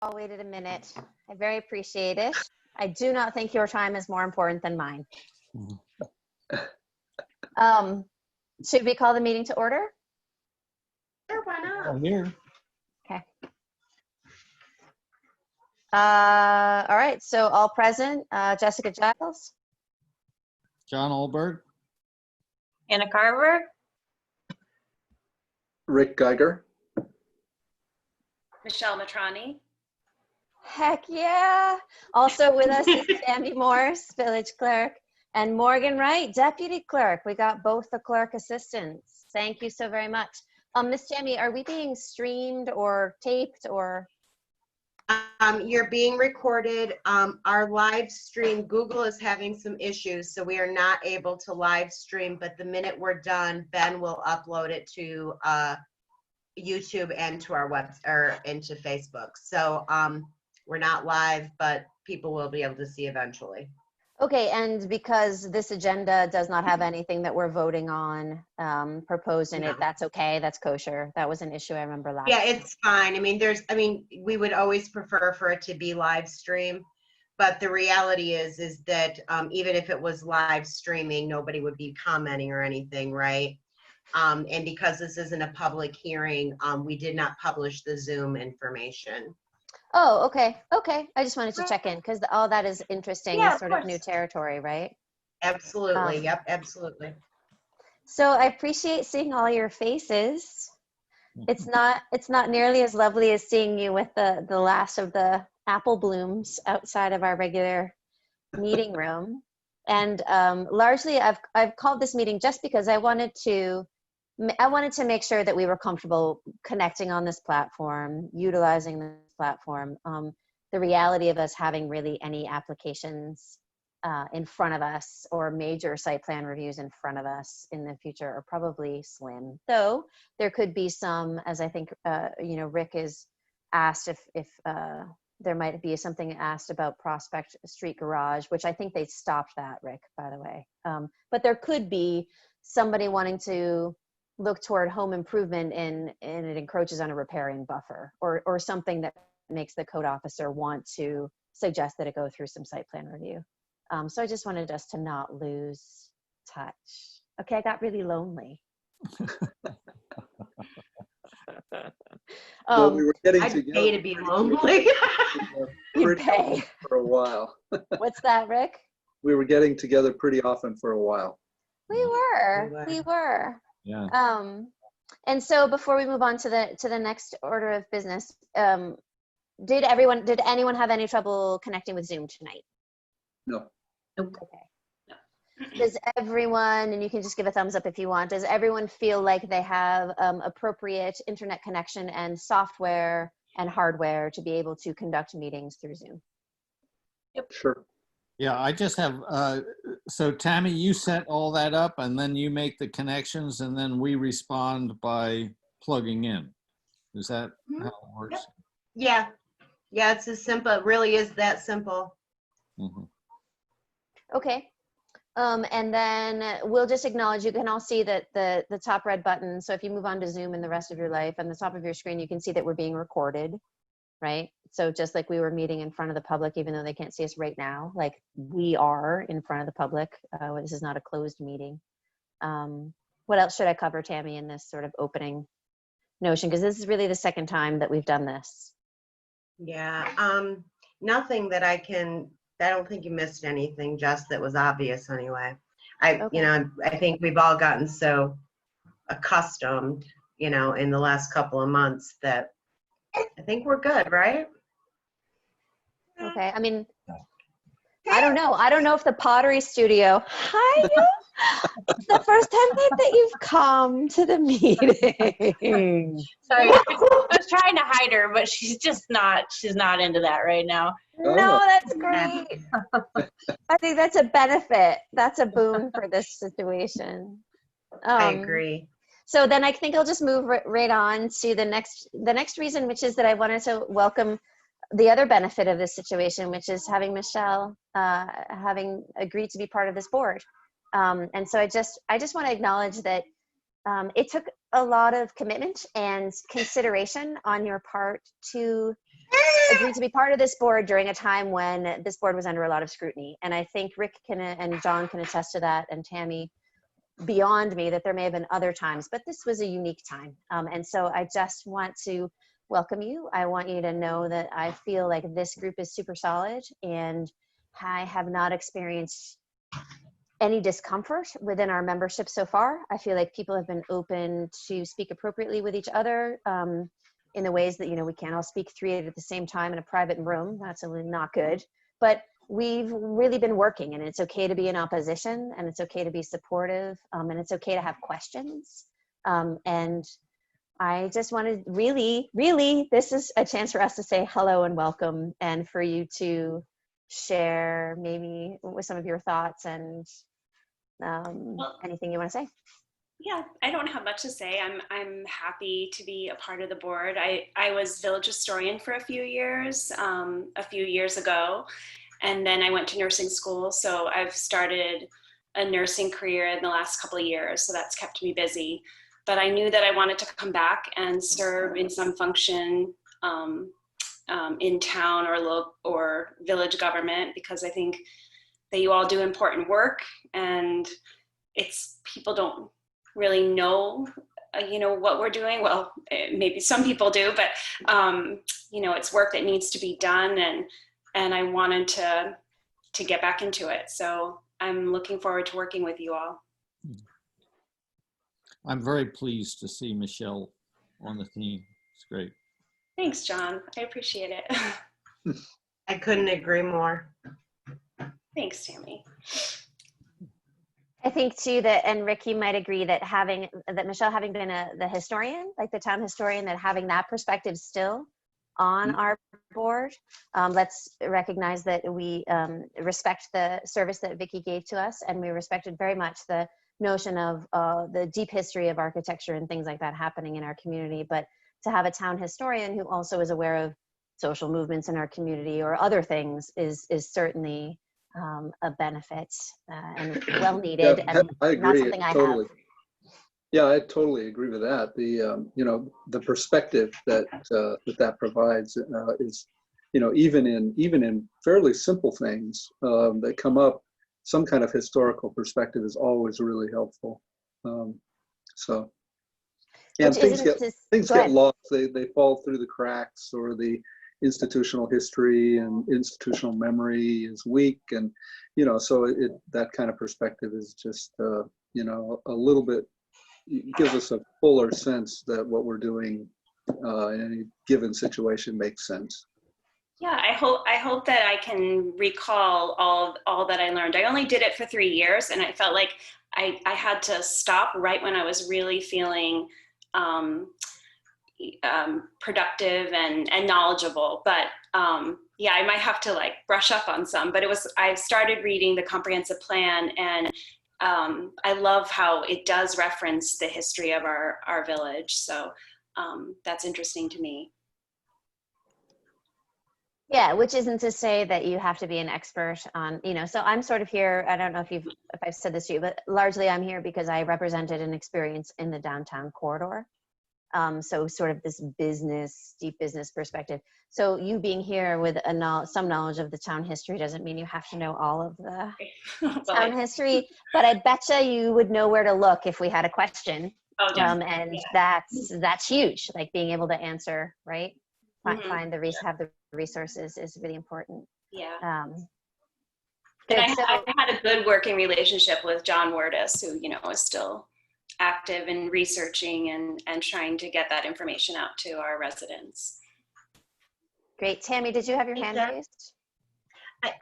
all waited a minute. I very appreciate it. I do not think your time is more important than mine. Should we call the meeting to order? Sure, why not? I'm here. Okay. All right, so all present, Jessica Giles, John Olberg. Anna Carver, Rick Geiger. Michelle Matrani. heck yeah. Also with us is Tammy Morse, village clerk, and Morgan Wright, deputy clerk. We got both the clerk assistants. Thank you so very much. Miss Tammy, are we being streamed or taped or? You're being recorded. Our live stream, Google is having some issues, so we are not able to live stream, but the minute we're done, Ben will upload it to YouTube and to our web or into Facebook. So we're not live, but people will be able to see eventually. Okay, and because this agenda does not have anything that we're voting on proposed in it, No. that's okay, that's kosher. That was an issue I remember last. Yeah, it's fine. I mean, we would always prefer for it to be live stream, but the reality is that even if it was live streaming, nobody would be commenting or anything, right? And because this isn't a public hearing, we did not publish the Zoom information. Oh, okay, okay. I just wanted to check in because all that is interesting. Yeah, It's of sort of course. new territory, right? Absolutely, Um, yep, absolutely. So I appreciate seeing all your faces. It's not nearly as lovely as seeing you with the last of the apple blooms outside of our regular meeting room. And largely I've called this meeting just because I wanted to make sure that we were comfortable connecting on this platform, utilizing this platform. The reality of us having really any applications in front of us or major site plan reviews in front of us in the future are probably slim. Though there could be some, as I think, Rick is asked if there might be something asked about Prospect Street Garage, which I think they stopped that, Rick, by the way. But there could be somebody wanting to look toward home improvement and it encroaches on a riparian buffer or something that makes the code officer want to suggest that it go through some site plan review. So I just wanted us to not lose touch. Okay, I got really lonely. Well, we were getting I'd together. pay to be lonely. You pretty pay. often for a while. What's that, Rick? We were getting together pretty often for a while. We were. Yeah. And so before we move on to the next order of business, did anyone have any trouble connecting with Zoom tonight? No. Okay. Does everyone, and you can just give a thumbs up if you want, does everyone feel like they have appropriate internet connection and software and hardware to be able to conduct meetings through Zoom? Sure. Yeah, I just have, so Tammy, you set all that up and then you make the connections and then we respond by plugging in. Is that how it works? Yeah, it's as simple. It really is that simple. Mhm. Okay. And then we'll just acknowledge, you can all see that the top red button. So if you move on to Zoom in the rest of your life, on the top of your screen, you can see that we're being recorded, right? So just like we were meeting in front of the public, even though they can't see us right now, like we are in front of the public. This is not a closed meeting. What else should I cover, Tammy, in this sort of opening notion? Because this is really the second time that we've done this. Yeah, nothing that I don't think you missed anything, Jess, that was obvious anyway. Okay. I think we've all gotten so accustomed, in the last couple of months that I think we're good, right? Okay, I mean, I don't know. I don't know if the Pottery Studio, hi, it's the first time that you've come to the meeting. Sorry, I was trying to hide her, but she's not into that right now. No, that's great. I think that's a benefit. That's a boon for this situation. I agree. So then I think I'll just move right on to the next reason, which is that I wanted to welcome the other benefit of this situation, which is having Michelle having agreed to be part of this board. And so I just want to acknowledge that it took a lot of commitment and consideration on your part to agreed to be part of this board during a time when this board was under a lot of scrutiny. And I think Rick can and John can attest to that, and Tammy beyond me, that there may have been other times, but this was a unique time. And so I just want to welcome you. I want you to know that I feel like this group is super solid, and I have not experienced any discomfort within our membership so far. I feel like people have been open to speak appropriately with each other in the ways that, you know, we can't all speak three at the same time in a private room. That's really not good. But we've really been working, and it's okay to be in opposition, and it's okay to be supportive, and it's okay to have questions. And I just wanted really, this is a chance for us to say hello and welcome, and for you to share maybe with some of your thoughts and anything you want to say. Yeah, I don't have much to say. I'm happy to be a part of the board. I was village historian for a few years ago, and then I went to nursing school. So I've started a nursing career in the last couple of years. So that's kept me busy. But I knew that I wanted to come back and serve in some function in town or village government, because I think that you all do important work, and people don't really know what we're doing. Well, maybe some people do, but it's work that needs to be done, and I wanted to get back into it. So I'm looking forward to working with you all. I'm very pleased to see Michelle on the team. It's great. Thanks, John. I appreciate it. I couldn't agree more. Thanks, Tammy. I think too that, and Rick, you might agree that Michelle having been the historian, like the town historian, that having that perspective still on our board, let's recognize that we respect the service that Vicki gave to us, and we respected very much the notion of the deep history of architecture and things like that happening in our community. But to have a town historian who also is aware of social movements in our community or other things is certainly a benefit and well needed. Yeah, and I not agree something I totally. have. Yeah, I totally agree with that. The perspective that provides is, even in fairly simple things that come up, some kind of historical perspective is always really helpful. And Which things isn't get go ahead. lost. They fall through the cracks, or the institutional history and institutional memory is weak, and so that kind of perspective is just a little bit, it gives us a fuller sense that what we're doing in any given situation makes sense. Yeah, I hope that I can recall all that I learned. I only did it for 3 years, and I felt like I had to stop right when I was really feeling productive and knowledgeable. But yeah, I might have to brush up on some. But I started reading the comprehensive plan, and I love how it does reference the history of our village. So that's interesting to me. Yeah, which isn't to say that you have to be an expert on, so I'm sort of here, I don't know if I've said this to you, but largely I'm here because I represented an experience in the downtown corridor. So sort of this deep business perspective. So you being here with some knowledge of the town history doesn't mean you have to know all of the town history, but I betcha you would know where to look if we had a question. And yeah. That's huge, like being able to answer, right? Have the resources is really important. Yeah. And I had a good working relationship with John Wordis, who, is still active in researching and trying to get that information out to our residents. Great. Tammy, did you have your hand raised?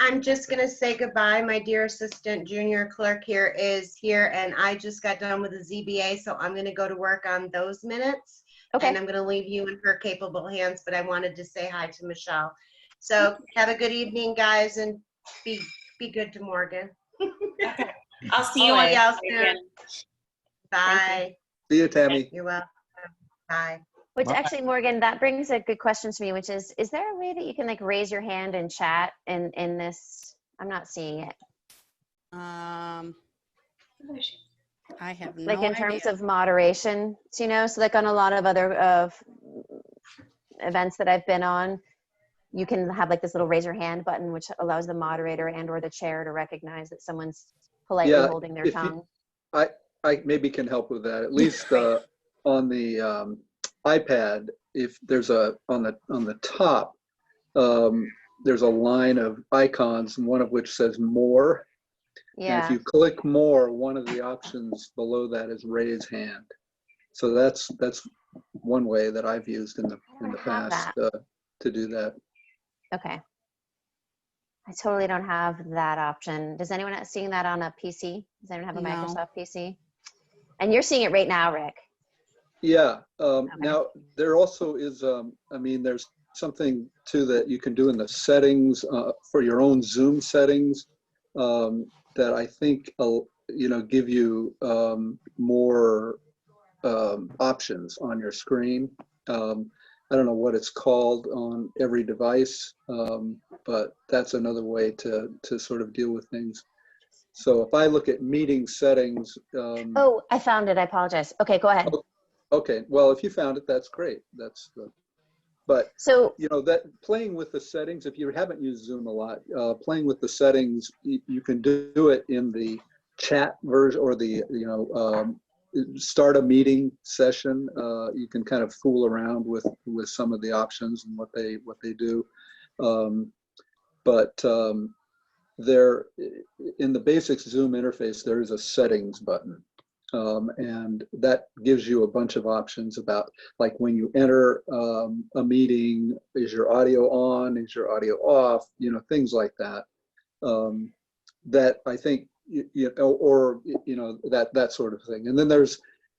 I'm just going to say goodbye. My dear assistant junior clerk here is here, and I just got done with the ZBA, so I'm going to go to work on those minutes. Okay. And I'm going to leave you in her capable hands, but I wanted to say hi to Michelle. So have a good evening, guys, and be good to Morgan. Okay. I'll see you all soon. Bye. See you, Tammy. You're welcome. Bye. Which actually, Morgan, that brings a good question to me, which is there a way that you can raise your hand and chat in this? I'm not seeing it. I have no idea. In terms of moderation, so on a lot of other events that I've been on, you can have like this little raise your hand button, which allows the moderator and or the chair to recognize that someone's politely Yeah, holding their if you- tongue. I maybe can help with that. At least on the iPad, if there's on the top, there's a line of icons, one of which says more. And if Yeah. you click more, one of the options below that is raise hand. So that's one way that I've used in the don't have past to do that. Okay. I totally don't have that option. Does anyone else seeing that on a PC? Does anyone have a No. Microsoft PC? And you're seeing it right now, Rick. Yeah. Now there also is, I mean, there's something too that you can do in the settings for your own Zoom settings that I think give you more options on your screen. I don't know what it's called on every device, but that's another way to sort of deal with things. So if I look at meeting settings. Oh, I found it. I apologize. Okay, go ahead. Okay, well, if you found it, that's great. But So that playing with the settings, if you haven't used Zoom a lot, playing with the settings, you can do it in the chat version or the start a meeting session. You can kind of fool around with some of the options and what they do. But there, in the basic Zoom interface, there is a settings button. And that gives you a bunch of options about, like, when you enter a meeting, is your audio on, is your audio off, things like that. That I think, that sort of thing. And then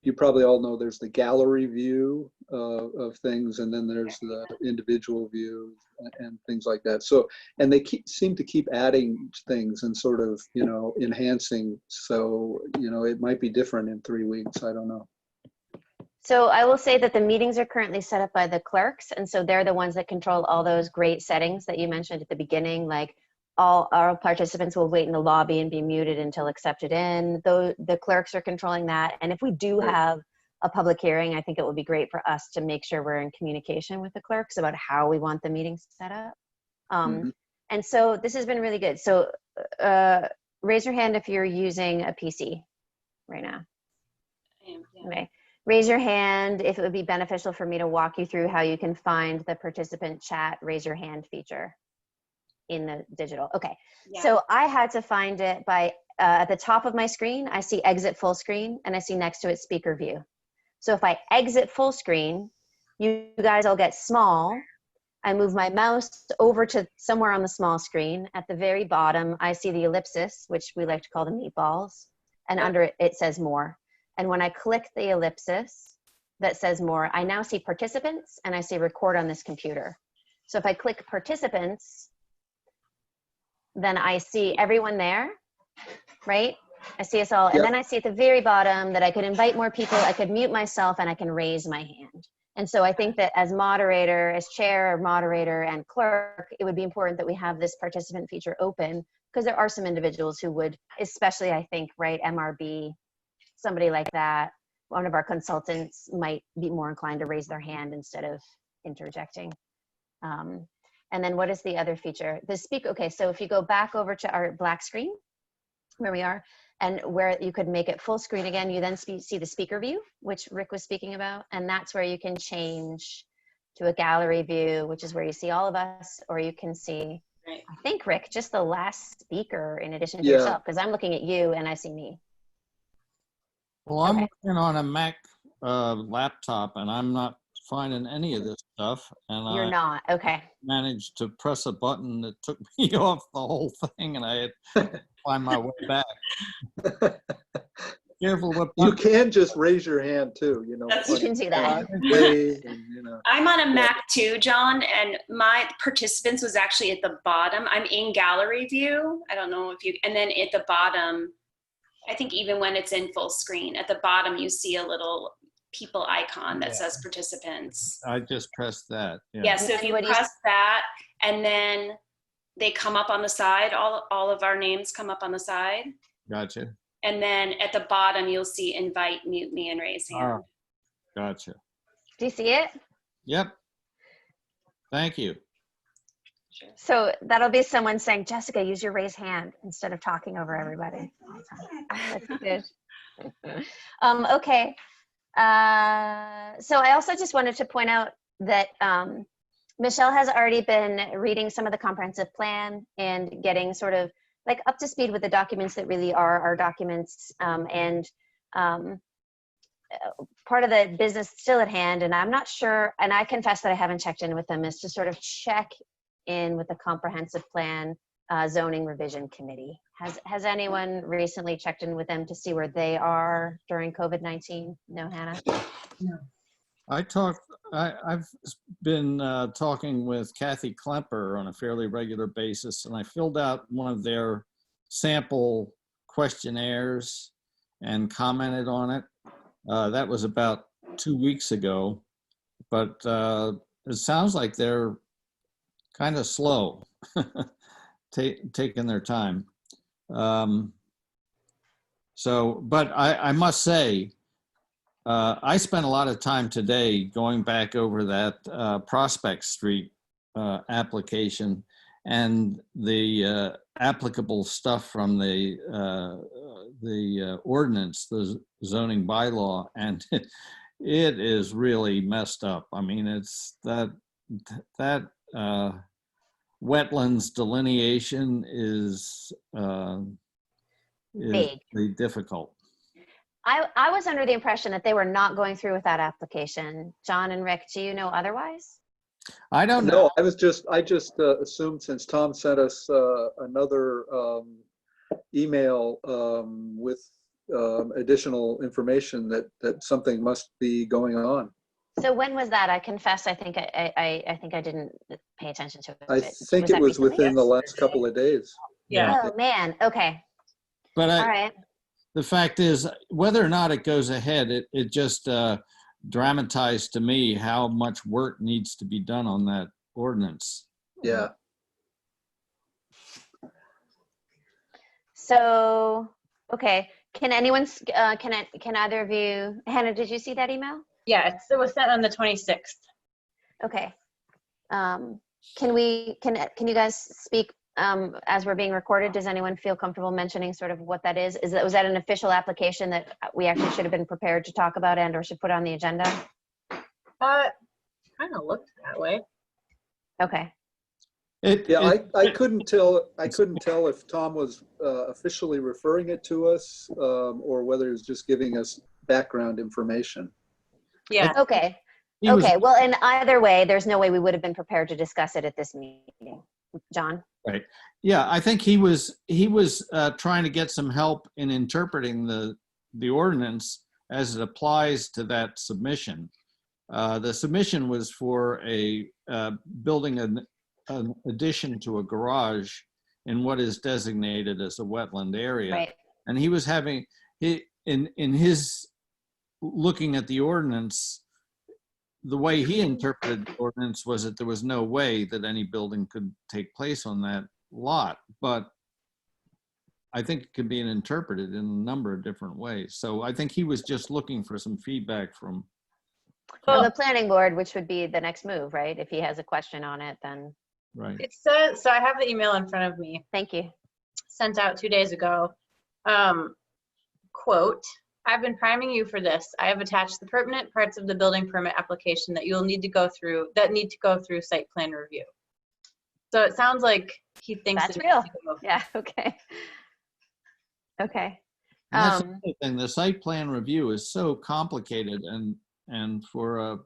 you probably all know there's the gallery view of things, and then there's the individual view and things like that. So, and they seem to keep adding things and sort of, enhancing. So, it might be different in 3 weeks. I don't know. So I will say that the meetings are currently set up by the clerks. And so they're the ones that control all those great settings that you mentioned at the beginning, like all our participants will wait in the lobby and be muted until accepted in. Though the clerks are controlling that. And if we do have a public hearing, I think it would be great for us to make sure we're in communication with the clerks about how we want the meetings set up. And so this has been really good. So raise your hand if you're using a PC right now. I am, yeah. Okay. Raise your hand if it would be beneficial for me to walk you through how you can find the participant chat raise your hand feature in the digital. Okay. Yeah. So I had to find it by at the top of my screen, I see exit full screen, and I see next to it speaker view. So if I exit full screen, you guys all get small. I move my mouse over to somewhere on the small screen. At the very bottom, I see the ellipsis, which we like to call the meatballs. And under it, it says more. And when I click the ellipsis that says more, I now see participants and I see record on this computer. So if I click participants, then I see everyone there, right? I see us all. And then I see at the very bottom that I could invite more people, I could mute myself, and I can raise my hand. And so I think that as moderator, as chair, moderator, and clerk, it would be important that we have this participant feature open, because there are some individuals who would, especially I think, right, MRB, somebody like that, one of our consultants might be more inclined to raise their hand instead of interjecting. And then what is the other feature? The speak, okay, so if you go back over to our black screen, where we are, and where you could make it full screen again, you then see the speaker view, which Rick was speaking about, and that's where you can change to a gallery view, which is where you see all of us, or you can see, Right. I think, Rick, just the last speaker in addition to yourself, because I'm looking at you and I see me. Well, I'm Okay. working on a Mac laptop, and I'm not finding any of this stuff. And You're I not, okay. managed to press a button that took me off the whole thing, and I had to find my way back. Careful what You button. can just raise your hand too, That's- You can do that. Wave and, I'm on a Mac too, John, and my participants was actually at the bottom. I'm in gallery view. I don't know if you, and then at the bottom, I think even when it's in full screen, at the bottom you see a little people icon that says participants. I just pressed that. Yeah, so if And you what do you- press that, and then they come up on the side, all of our names come up on the side. Gotcha. And then at the bottom, you'll see invite, mute me, and raise hand. Gotcha. Do you see it? Yep. Thank you. Sure. So that'll be someone saying, Jessica, use your raise hand instead of talking over everybody all the time. That's good. Okay. So I also just wanted to point out that Michelle has already been reading some of the comprehensive plan and getting sort of like up to speed with the documents that really are our documents, and part of the business still at hand. And I'm not sure, and I confess that I haven't checked in with them, is to sort of check in with the comprehensive plan zoning revision committee. Has anyone recently checked in with them to see where they are during COVID-19? No, Hannah? I've been talking with Kathy Klemper on a fairly regular basis, and I filled out one of their sample questionnaires and commented on it. That was about 2 weeks ago, but it sounds like they're kind of slow, taking their time. But I must say, I spent a lot of time today going back over that Prospect Street application and the applicable stuff from the ordinance, the zoning bylaw, and it is really messed up. I mean, it's that wetlands delineation is Vague. really difficult. I was under the impression that they were not going through with that application. John and Rick, do you know otherwise? I don't know. No, I just assumed, since Tom sent us another email with additional information, that something must be going on. So when was that? I confess, I think I didn't pay attention to it. I think it was recently? within the last couple of days. Yeah. Oh man, okay, But all right. the fact is, whether or not it goes ahead, it just dramatized to me how much work needs to be done on that ordinance. Yeah. So, okay, can anyone, can either of you, Hannah, did you see that email? Yeah, it was sent on the 26th. Okay. Can you guys speak as we're being recorded? Does anyone feel comfortable mentioning sort of what that is? Was that an official application that we actually should have been prepared to talk about and or should put on the agenda? Kind of looked that way. Okay. Yeah, I couldn't tell if Tom was officially referring it to us or whether he was just giving us background information. Yeah. Okay. He was- Okay. Well, in either way, there's no way we would have been prepared to discuss it at this meeting. John? Right. Yeah, I think he was trying to get some help in interpreting the ordinance as it applies to that submission. The submission was for a building an addition to a garage in what is designated as a wetland area. Right. And he was having, in his looking at the ordinance, the way he interpreted the ordinance was that there was no way that any building could take place on that lot. But I think it could be interpreted in a number of different ways. So I think he was just looking for some feedback from. From the planning board, which would be the next move, right? If he has a question on it, then. Right. It says, so I have the email in front of me, Thank you. sent out 2 days ago. Quote, I've been priming you for this. I have attached the pertinent parts of the building permit application that you'll need to go through, site plan review. So it sounds like he thinks That's it real. needs to go. Yeah. Okay. Okay. And that's another thing. The site plan review is so complicated, and for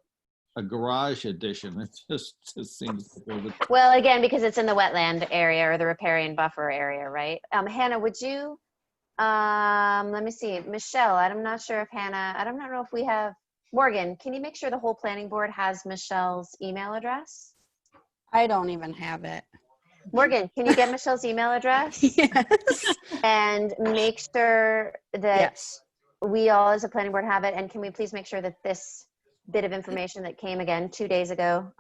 a garage addition, it just seems to go with. Well, again, because it's in the wetland area or the riparian buffer area, right? Hannah, would you, let me see, Michelle, I'm not sure if Hannah, I don't know if we have, Morgan, can you make sure the whole planning board has Michelle's email address? I don't even have it. Morgan, can you get Michelle's email address Yes. and make sure that Yes. we all as a planning board have it? And can we please make sure that this bit of information that came again 2 days ago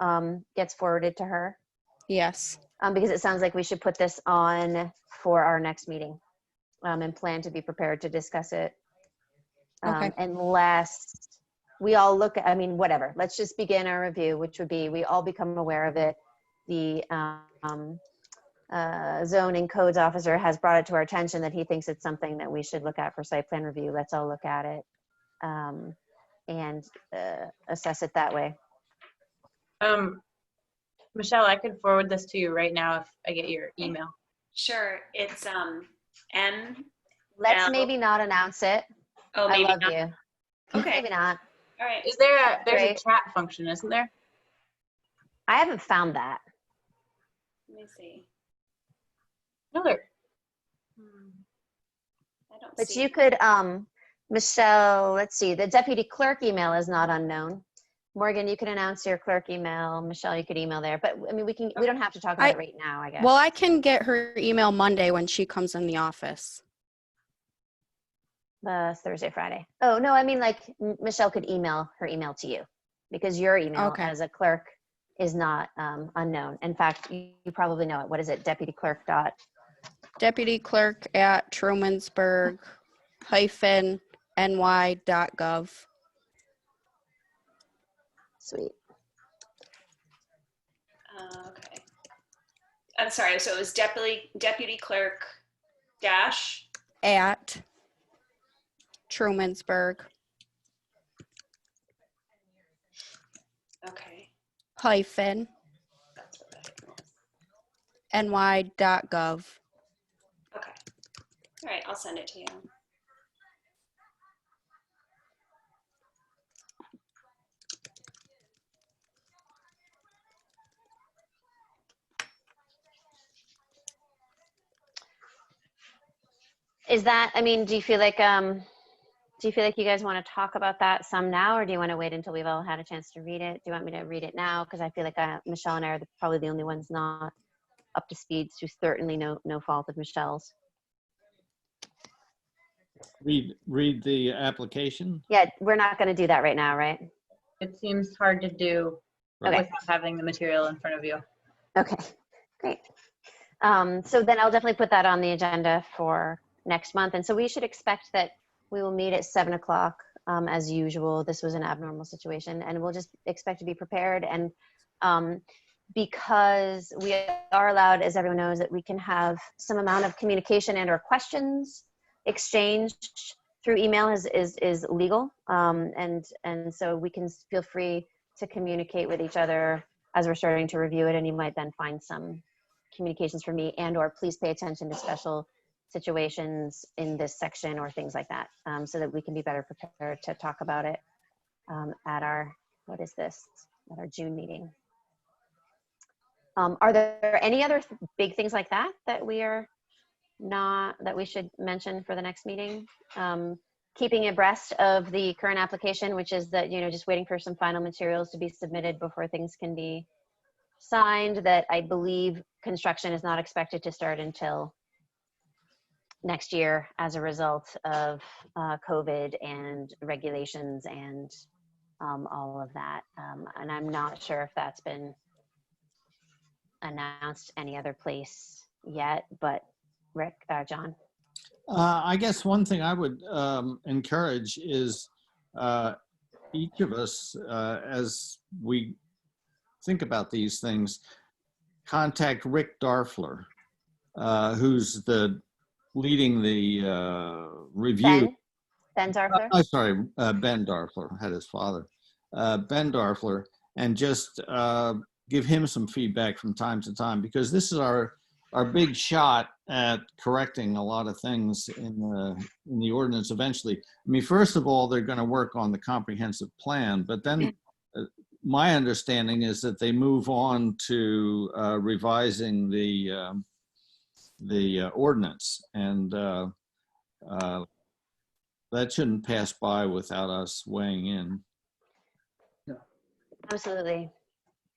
gets forwarded to her? Yes. Because it sounds like we should put this on for our next meeting and plan to be prepared to discuss it. Okay. Unless we all look at, I mean, whatever, let's just begin our review, which would be, we all become aware of it. The zoning codes officer has brought it to our attention that he thinks it's something that we should look at for site plan review. Let's all look at it and assess it that way. Michelle, I could forward this to you right now if I get your email. Sure. It's M. Let's L- maybe not announce it. Oh, I maybe love not. you. Okay. Maybe not. All right. Is there there's Great. a chat function, isn't there? I haven't found that. Let me see. No, there. I don't But see. you could, Michelle, let's see, the deputy clerk email is not unknown. Morgan, you can announce your clerk email. Michelle, you could email there. But I mean, we don't have to talk about it right now, I guess. Well, I can get her email Monday when she comes in the office. Thursday, Friday. Oh, no, I mean like Michelle could email her email to you because your email Okay. as a clerk is not unknown. In fact, you probably know it. What is it? Deputy clerk dot. Deputy clerk at trumansburg-ny.gov. Sweet. Okay. I'm sorry. So it was deputy clerk dash. At Trumansburg Okay. hyphen That's what that is. ny.gov. Okay. All right. I'll send it to you. Is that, I mean, do you feel like you guys want to talk about that some now, or do you want to wait until we've all had a chance to read it? Do you want me to read it now? Because I feel like Michelle and I are probably the only ones not up to speed, to certainly no fault of Michelle's. Read the application. Yeah, we're not going to do that right now, right? It seems hard to do Okay. without having the material in front of you. Okay, great. So then I'll definitely put that on the agenda for next month. And so we should expect that we will meet at 7 o'clock as usual. This was an abnormal situation, and we'll just expect to be prepared. And because we are allowed, as everyone knows, that we can have some amount of communication and or questions exchanged through email is legal. And so we can feel free to communicate with each other as we're starting to review it. And you might then find some communications from me and or please pay attention to special situations in this section or things like that, so that we can be better prepared to talk about it at our, at our June meeting. Are there any other big things like that that we should mention for the next meeting? Keeping abreast of the current application, which is that, just waiting for some final materials to be submitted before things can be signed, that I believe construction is not expected to start until next year as a result of COVID and regulations and all of that. And I'm not sure if that's been announced any other place yet, but Rick, John? I guess one thing I would encourage is each of us, as we think about these things, contact Rick Darfler, who's leading the review. Ben Darfler? Sorry, Ben Darfler, had his father. Ben Darfler, and just give him some feedback from time to time, because this is our big shot at correcting a lot of things in the ordinance eventually. I mean, first of all, they're going to work on the comprehensive plan, but then my understanding is that they move on to revising the ordinance, and that shouldn't pass by without us weighing in. Absolutely.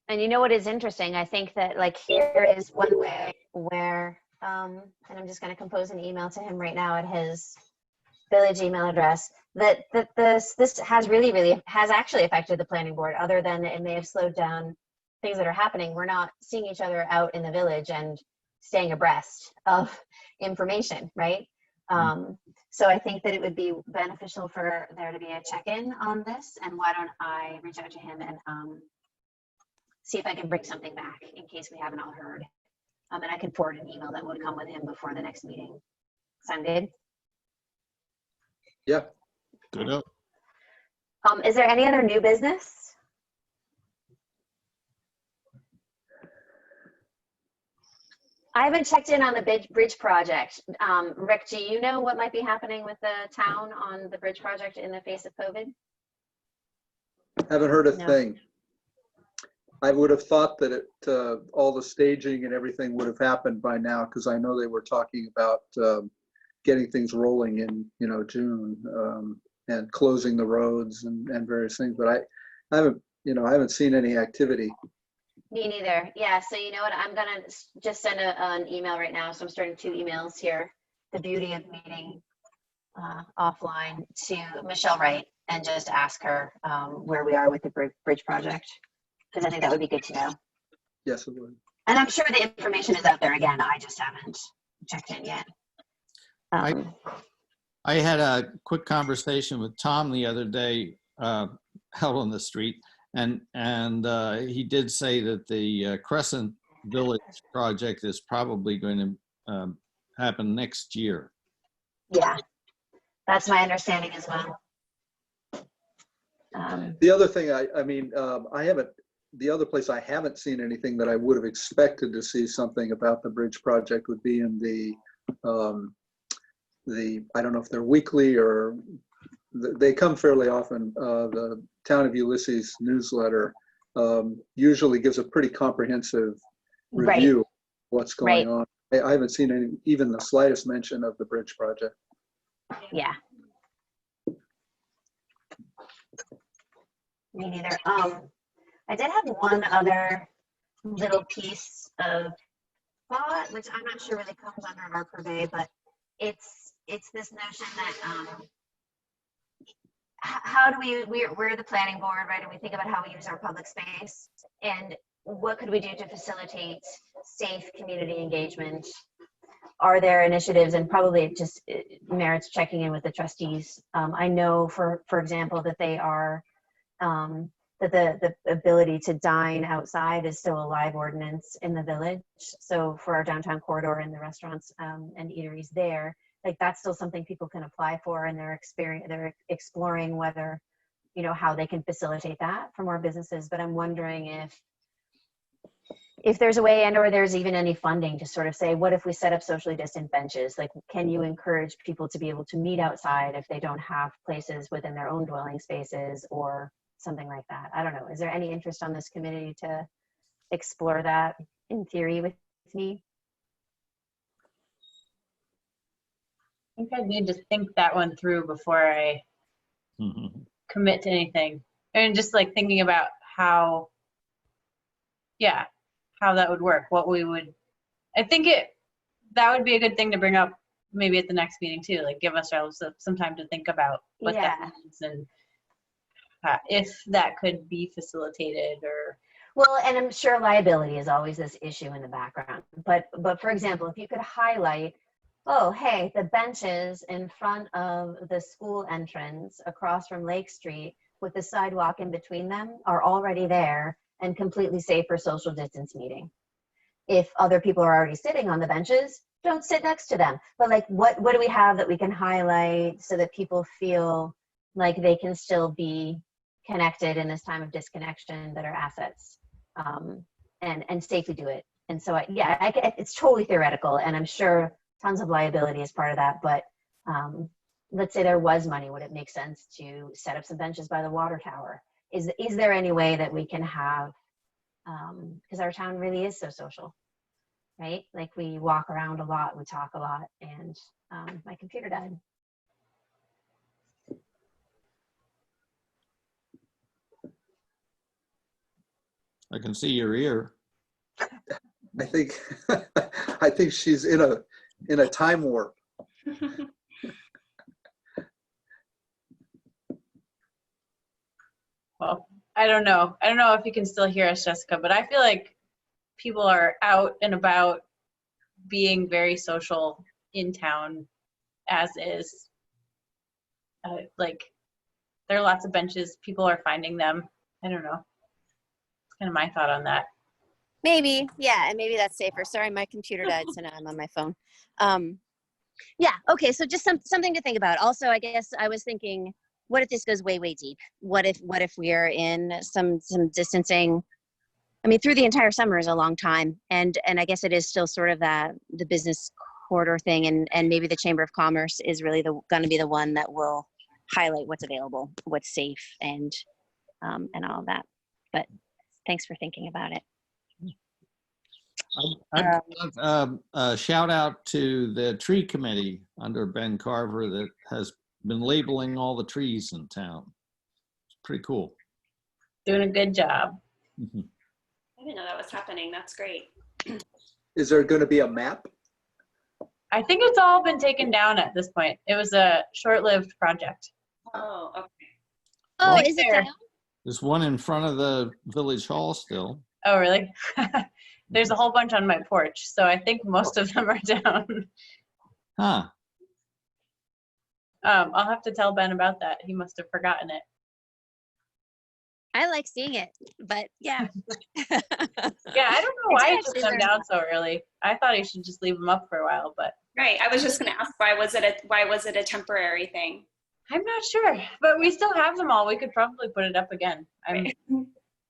And you know what is interesting? I think that like here is one way where, and I'm just going to compose an email to him right now at his village email address, that this has has actually affected the planning board, other than it may have slowed down things that are happening. We're not seeing each other out in the village and staying abreast of information, right? So I think that it would be beneficial for there to be a check-in on this, and why don't I reach out to him and see if I can bring something back in case we haven't all heard And I can forward an email that would come with him before the next meeting. Sound good? Yeah. Good. Is there any other new business? I haven't checked in on the bridge project. Rick, do you know what might be happening with the town on the bridge project in the face of COVID? Haven't heard a No. thing. I would have thought that all the staging and everything would have happened by now, because I know they were talking about getting things rolling in, June, and closing the roads and various things. But I haven't seen any activity. Me neither. Yeah, so you know what? I'm gonna just send an email right now. So I'm starting 2 emails here. The beauty of meeting offline to Michelle Wright and just ask her where we are with the bridge project, because I think that would be good to know. Yes, it would. And I'm sure the information is out there again. I just haven't checked in yet. I had a quick conversation with Tom the other day out on the street, and he did say that the Crescent Village project is probably going to happen next year. Yeah, that's my understanding as well. The other thing, the other place I haven't seen anything that I would have expected to see something about the bridge project would be in the I don't know if they're weekly or they come fairly often. The Town of Ulysses newsletter usually gives a pretty comprehensive review of what's going on. I haven't seen even the slightest mention of the bridge project. Yeah. Me neither. I did have one other little piece of thought, which I'm not sure really comes under our purvey, but it's this notion that how do we're the planning board, right? And we think about how we use our public space and what could we do to facilitate safe community engagement? Are there initiatives, and probably it just merits checking in with the trustees. I know, for example, that they are, that the ability to dine outside is still a live ordinance in the village. So for our downtown corridor and the restaurants and eateries there, like that's still something people can apply for, and they're exploring whether, how they can facilitate that for more businesses. But I'm wondering if there's a way, and or there's even any funding to sort of say, what if we set up socially distant benches? Like, can you encourage people to be able to meet outside if they don't have places within their own dwelling spaces or something like that? I don't know. Is there any interest on this committee to explore that in theory with me? I think I need to think that one through before I commit to anything. And just like thinking about how that would work, I think that would be a good thing to bring up maybe at the next meeting too, like give ourselves some time to think about what that means and if that could be facilitated or. Well, and I'm sure liability is always this issue in the background, but for example, if you could highlight, oh, hey, the benches in front of the school entrance across from Lake Street with the sidewalk in between them are already there and completely safe for social distance meeting. If other people are already sitting on the benches, don't sit next to them. But like, what do we have that we can highlight so that people feel like they can still be connected in this time of disconnection, that are assets, and safely do it? And so, it's totally theoretical, and I'm sure tons of liability is part of that. But let's say there was money, would it make sense to set up some benches by the water tower? Is there any way that we can have, because our town really is so social, right? Like we walk around a lot, we talk a lot, and my computer died. I can see your ear. I think she's in a time warp. Well, I don't know if you can still hear us, Jessica, but I feel like people are out and about being very social in town as is. Like there are lots of benches, people are finding them. I don't know. It's kind of my thought on that. Maybe, yeah, and maybe that's safer. Sorry, my computer died, so now I'm on my phone. Yeah, okay, so just something to think about. Also, I guess I was thinking, what if this goes way, way deep? What if we are in some distancing? I mean, through the entire summer is a long time, and I guess it is still sort of the business corridor thing, and maybe the Chamber of Commerce is really going to be the one that will highlight what's available, what's safe, and all of that. But thanks for thinking about it. Shout out to the tree committee under Ben Carver that has been labeling all the trees in town. It's pretty cool. Doing a good job. Mhm. I didn't know that was happening. That's great. Is there going to be a map? I think it's all been taken down at this point. It was a short-lived project. Oh, okay. Oh, Like is it there. down? There's one in front of the village hall still. Oh, really? There's a whole bunch on my porch, so I think most of them are down. Huh. I'll have to tell Ben about that. He must have forgotten it. I like seeing it, but yeah. Yeah, I don't know why he took actually them very down so early. I thought he should just leave them up for a while, but Right. I was just going to ask, why was it a temporary thing? I'm not sure. But we still have them all. We could probably put it up again. Right.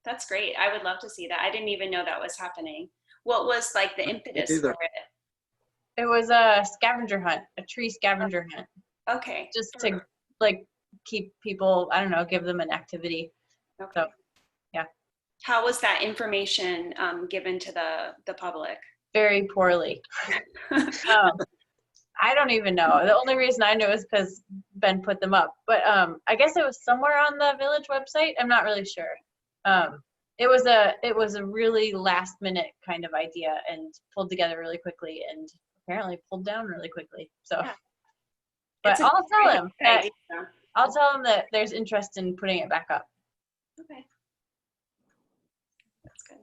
That's great. I would love to see that. I didn't even know that was happening. What was like the impetus either. for it? It was a scavenger hunt, a tree scavenger hunt, Okay. just to like keep people, I don't know, give them an activity. Okay. So, yeah. How was that information given to the public? Very poorly. I don't even know. The only reason I knew is because Ben put them up. But I guess it was somewhere on the village website. I'm not really sure. It was a really last minute kind of idea and pulled together really quickly and apparently pulled down really quickly. So, Yeah. but It's a I'll tell great him that idea. I'll tell him that there's interest in putting it back up. Okay. That's good.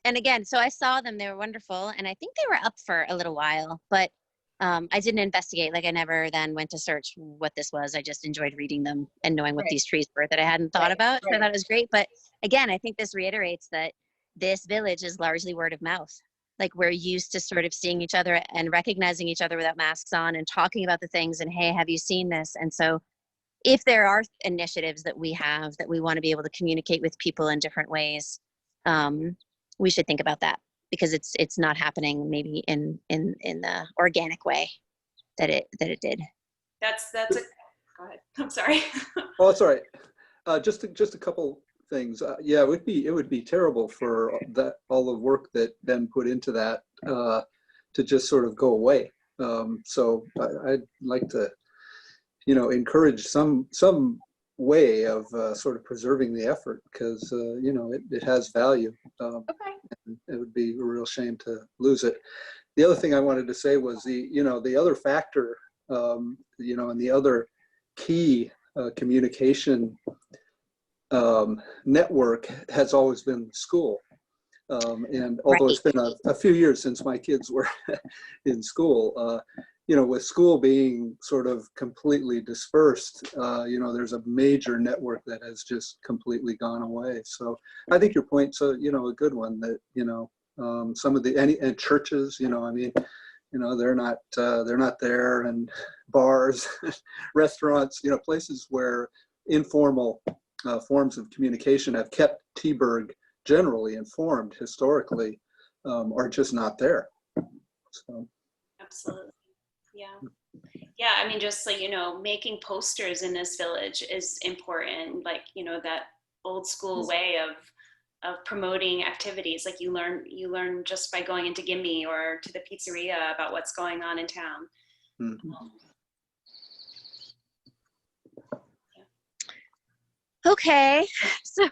And again, so I saw them, they were wonderful, and I think they were up for a little while, but I didn't investigate. Like, I never then went to search what this was. I just enjoyed reading them and knowing what Right. these trees were that I hadn't thought Right, about. So I right. thought it was great. But again, I think this reiterates that this village is largely word of mouth. Like, we're used to sort of seeing each other and recognizing each other without masks on and talking about the things and, hey, have you seen this? And so if there are initiatives that we have that we want to be able to communicate with people in different ways, we should think about that, because it's not happening maybe in the organic way that it did. That's a, go ahead. I'm sorry. Oh, it's all right. Just a couple things. Yeah, it would be terrible for that, all the work that Ben put into that, to just sort of go away. So I'd like to, encourage some way of sort of preserving the effort, because it has value. Okay. It would be a real shame to lose it. The other thing I wanted to say was the other factor, and the other key communication network has always been school. And although it's been a few years since my kids were in school, with school being sort of completely dispersed, there's a major network that has just completely gone away. So I think your point's a good one, that, some of and churches, they're not there, and bars, restaurants, places where informal forms of communication have kept Teaburg generally informed historically, are just not there. So. Absolutely. Yeah. I mean, just like, making posters in this village is important. Like, that old school way of promoting activities. Like, you learn just by going into Gimme or to the pizzeria about what's going on in town. Mm-hmm. Okay, so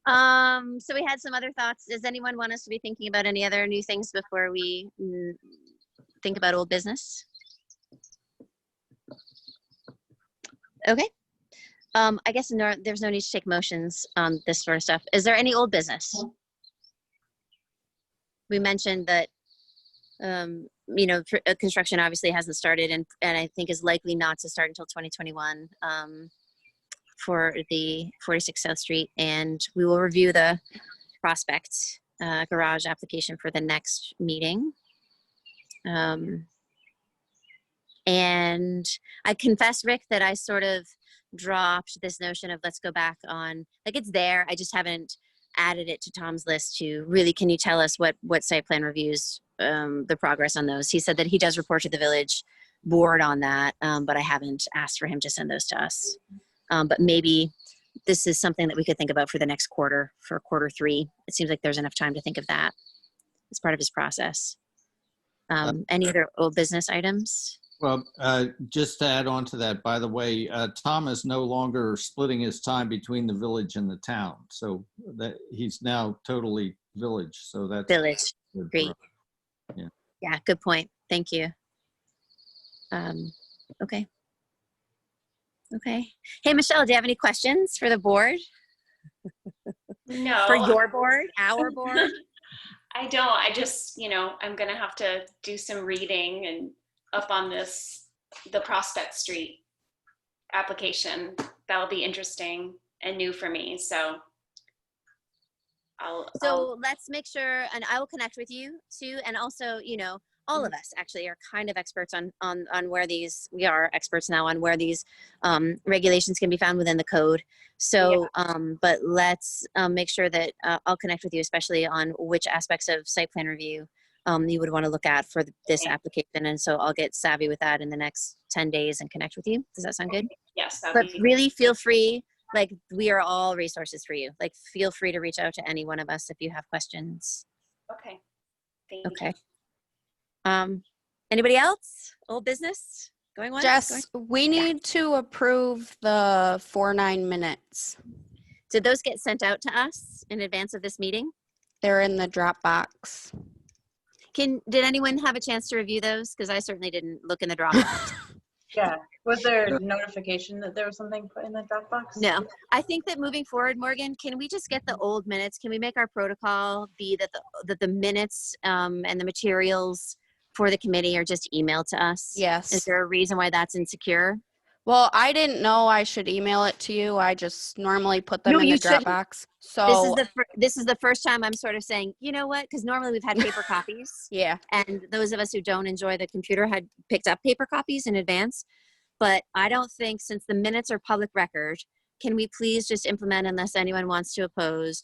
so we had some other thoughts. Does anyone want us to be thinking about any other new things before we think about old business? Okay. I guess there's no need to take motions on this sort of stuff. Is there any old business? We mentioned that, construction obviously hasn't started, and I think is likely not to start until 2021 for the 46 South Street. And we will review the prospect garage application for the next meeting. And I confess, Rick, that I sort of dropped this notion of let's go back on, like it's there. I just haven't added it to Tom's list to really, can you tell us what site plan reviews, the progress on those? He said that he does report to the village board on that, but I haven't asked for him to send those to us. But maybe this is something that we could think about for the next quarter, for quarter 3. It seems like there's enough time to think of that as part of his process. Any other old business items? Well, just to add on to that, by the way, Tom is no longer splitting his time between the village and the town. So that he's now totally village. So that's Village. good for Great. us. Yeah. Yeah, good point. Thank you. Okay. Okay. Hey, Michelle, do you have any questions for the board? No. For your board, our board? I don't. I just, I'm going to have to do some reading and up on the Prospect Street application. That'll be interesting and new for me. So So let's make sure, and I will connect with you too. And also, all of us actually are kind of experts on where these, we are experts now on where these regulations can be found within the code. So, but let's make sure that I'll connect with you, especially on which aspects of site plan review you would want to look at for this application. And so I'll get savvy with that in the next 10 days and connect with you. Does that sound good? Yes. But really feel free, like we are all resources for you. Like feel free to reach out to any one of us if you have questions. Okay. Thank you. Okay. Anybody else? Old business going on? Jess, we need to approve the 4-9 minutes. Did those get sent out to us in advance of this meeting? They're in the Dropbox. Did anyone have a chance to review those? Because I certainly didn't look in the Dropbox. Yeah. Was there notification that there was something put in the Dropbox? No. I think that moving forward, Morgan, can we just get the old minutes? Can we make our protocol be that the minutes and the materials for the committee are just emailed to us? Yes. Is there a reason why that's insecure? Well, I didn't know I should email it to you. I just normally put them in the you shouldn't. Dropbox. So This is the first time I'm sort of saying, you know what? Because normally we've had paper copies. yeah. And those of us who don't enjoy the computer had picked up paper copies in advance. But I don't think, since the minutes are public record, can we please just implement, unless anyone wants to oppose,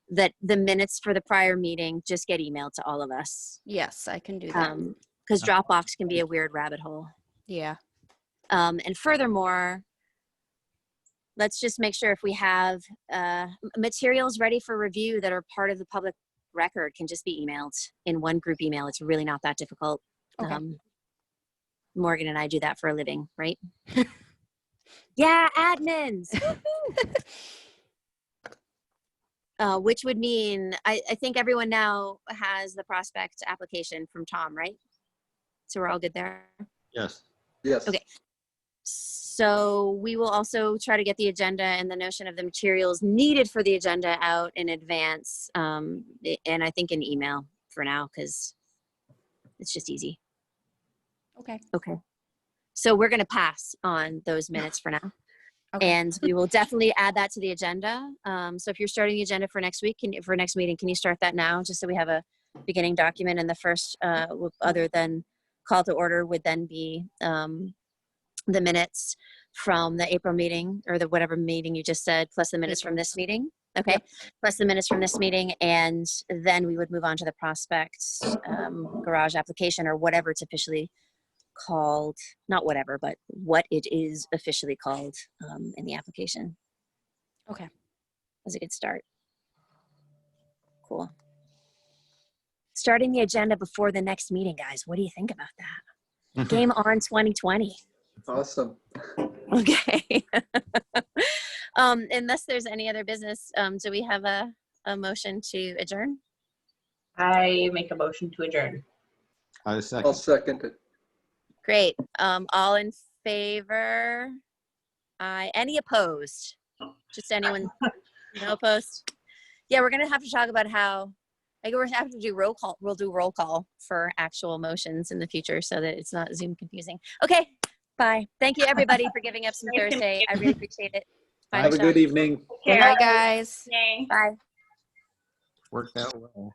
that the minutes for the prior meeting just get emailed to all of us? Yes, I can do that. Because Dropbox can be a weird rabbit hole. Yeah. And furthermore, let's just make sure if we have materials ready for review that are part of the public record can just be emailed in one group email. It's really not that difficult. Okay. Morgan and I do that for a living, right? Yeah, admins. Which would mean, I think everyone now has the prospect application from Tom, right? So we're all good there? Yes. Yes. Okay. So we will also try to get the agenda and the notion of the materials needed for the agenda out in advance. And I think an email for now, because it's just easy. Okay. Okay. So we're going to pass on those minutes for now. Okay. And we will definitely add that to the agenda. So if you're starting the agenda for next week, for next meeting, can you start that now, just so we have a beginning document? And the first, other than call to order, would then be the minutes from the April meeting, or the whatever meeting you just said, plus the minutes from this meeting. Okay. Yep. Plus the minutes from this meeting. And then we would move on to the prospect garage application, or whatever it's officially called, not whatever, but what it is officially called in the application. Okay. That's a good start. Cool. Starting the agenda before the next meeting, guys. What do you think about that? Game on 2020. Awesome. Okay. Unless there's any other business, do we have a motion to adjourn? I make a motion to adjourn. I second. I'll second it. Great. All in favor? Aye. Any opposed? Just anyone? No opposed? Yeah, we're going to have to talk about how, like, we're going to have to do roll call. We'll do roll call for actual motions in the future so that it's not Zoom confusing. Okay. Bye. Thank you, everybody, for giving up some Thursday. I really appreciate it. Bye, Have a Michelle. good evening. Bye, guys. Yay. Bye. Worked out well.